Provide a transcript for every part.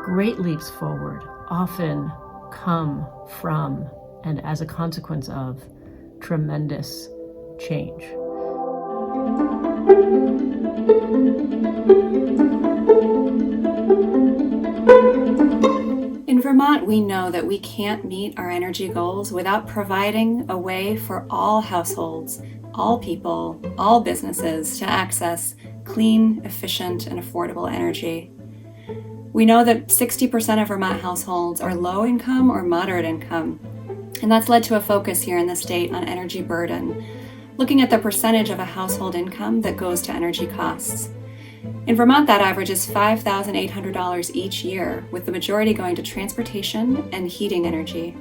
great leaps forward often come from and as a consequence of tremendous change. In Vermont, we know that we can't meet our energy goals without providing a way for all households, all people, all businesses to access clean, efficient, and affordable energy. We know that 60% of Vermont households are low income or moderate income, and that's led to a focus here in the state on energy burden, looking at the percentage of a household income that goes to energy costs. In Vermont, that average is $5,800 each year, with the majority going to transportation and heating energy.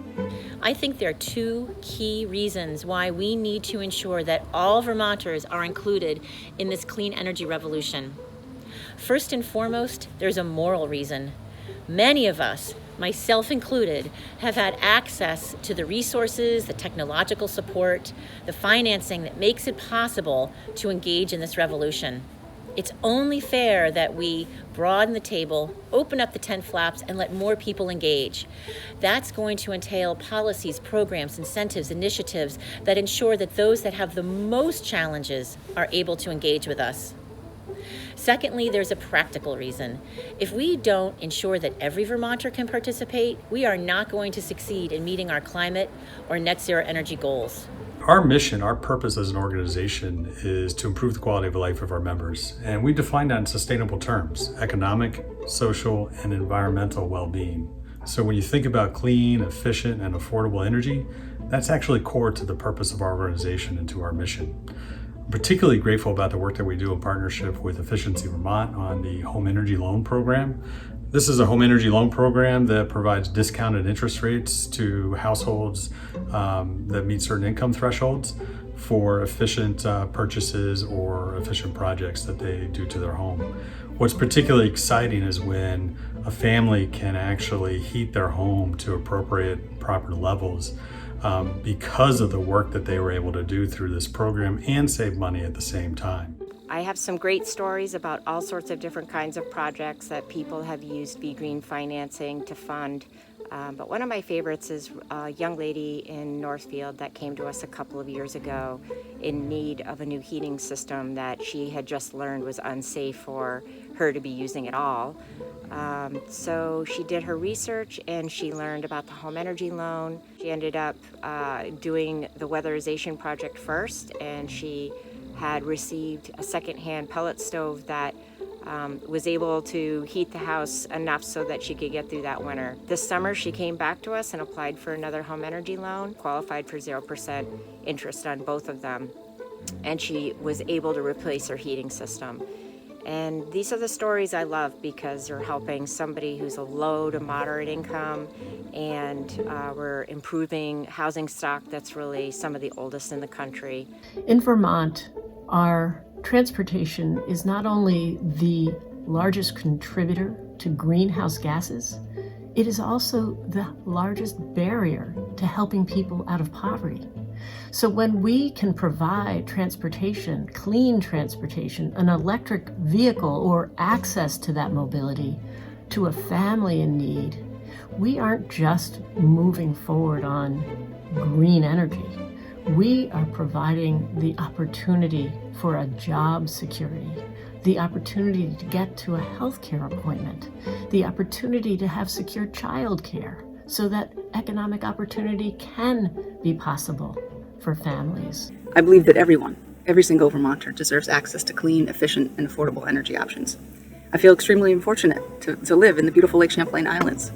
I think there are two key reasons why we need to ensure that all Vermonters are included in this clean energy revolution. First and foremost, there's a moral reason. Many of us, myself included, have had access to the resources, the technological support, the financing that makes it possible to engage in this revolution. It's only fair that we broaden the table, open up the tent flaps, and let more people engage. That's going to entail policies, programs, incentives, initiatives that ensure that those that have the most challenges are able to engage with us. Secondly, there's a practical reason. If we don't ensure that every Vermonter can participate, we are not going to succeed in meeting our climate or net zero energy goals. Our mission, our purpose as an organization is to improve the quality of life of our members. And we define that in sustainable terms: economic, social, and environmental well-being. So when you think about clean, efficient, and affordable energy, that's actually core to the purpose of our organization and to our mission. I'm particularly grateful about the work that we do in partnership with Efficiency Vermont on the Home Energy Loan Program. This is a home energy loan program that provides discounted interest rates to households that meet certain income thresholds for efficient purchases or efficient projects that they do to their home. What's particularly exciting is when a family can actually heat their home to appropriate proper levels because of the work that they were able to do through this program and save money at the same time. I have some great stories about all sorts of different kinds of projects that people have used Be Green financing to fund. But one of my favorites is a young lady in Northfield that came to us a couple of years ago in need of a new heating system that she had just learned was unsafe for her to be using at all. So she did her research and she learned about the home energy loan. She ended up doing the weatherization project first, and she had received a secondhand pellet stove that was able to heat the house enough so that she could get through that winter. This summer, she came back to us and applied for another home energy loan, qualified for 0% interest on both of them, and she was able to replace her heating system. And these are the stories I love because they're helping somebody who's a low to moderate income, and we're improving housing stock that's really some of the oldest in the country. In Vermont, our transportation is not only the largest contributor to greenhouse gases, it is also the largest barrier to helping people out of poverty. So when we can provide transportation, clean transportation, an electric vehicle or access to that mobility to a family in need, we aren't just moving forward on green energy. We are providing the opportunity for a job security, the opportunity to get to a healthcare appointment, the opportunity to have secure childcare so that economic opportunity can be possible for families. I believe that everyone, every single Vermonter, deserves access to clean, efficient, and affordable energy options. I feel extremely fortunate to live in the beautiful Lake Champlain Islands.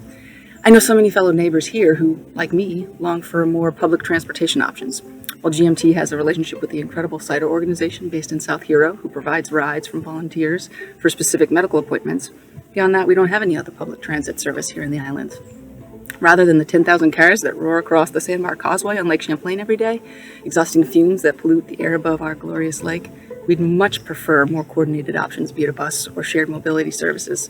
I know so many fellow neighbors here who, like me, long for more public transportation options. While GMT has a relationship with the incredible CIDA organization based in South Hero, who provides rides from volunteers for specific medical appointments, beyond that, we don't have any other public transit service here in the islands. Rather than the 10,000 cars that roar across the Sandbar Causeway on Lake Champlain every day, exhausting fumes that pollute the air above our glorious lake, we'd much prefer more coordinated options, be it a bus or shared mobility services.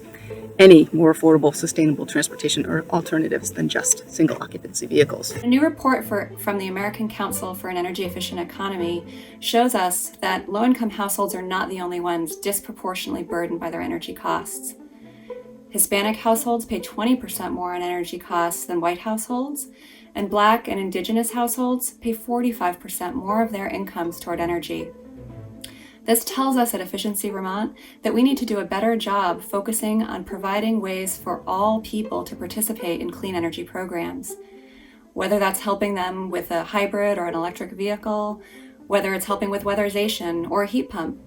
Any more affordable, sustainable transportation or alternatives than just single-occupancy vehicles. A new report from the American Council for an Energy Efficient Economy shows us that low-income households are not the only ones disproportionately burdened by their energy costs. Hispanic households pay 20% more on energy costs than white households, and Black and Indigenous households pay 45% more of their incomes toward energy. This tells us at Efficiency Vermont that we need to do a better job focusing on providing ways for all people to participate in clean energy programs. Whether that's helping them with a hybrid or an electric vehicle, whether it's helping with weatherization or a heat pump,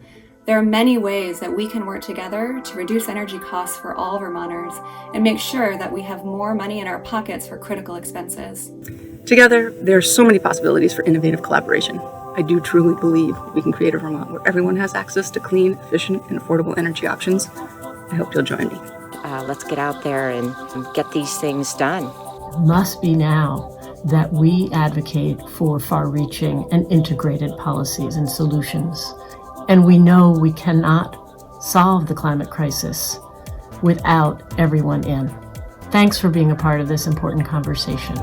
there are many ways that we can work together to reduce energy costs for all Vermonters and make sure that we have more money in our pockets for critical expenses. Together, there are so many possibilities for innovative collaboration. I do truly believe we can create a Vermont where everyone has access to clean, efficient, and affordable energy options. I hope you'll join me. Let's get out there and get these things done. It must be now that we advocate for far-reaching and integrated policies and solutions. And we know we cannot solve the climate crisis without everyone in. Thanks for being a part of this important conversation.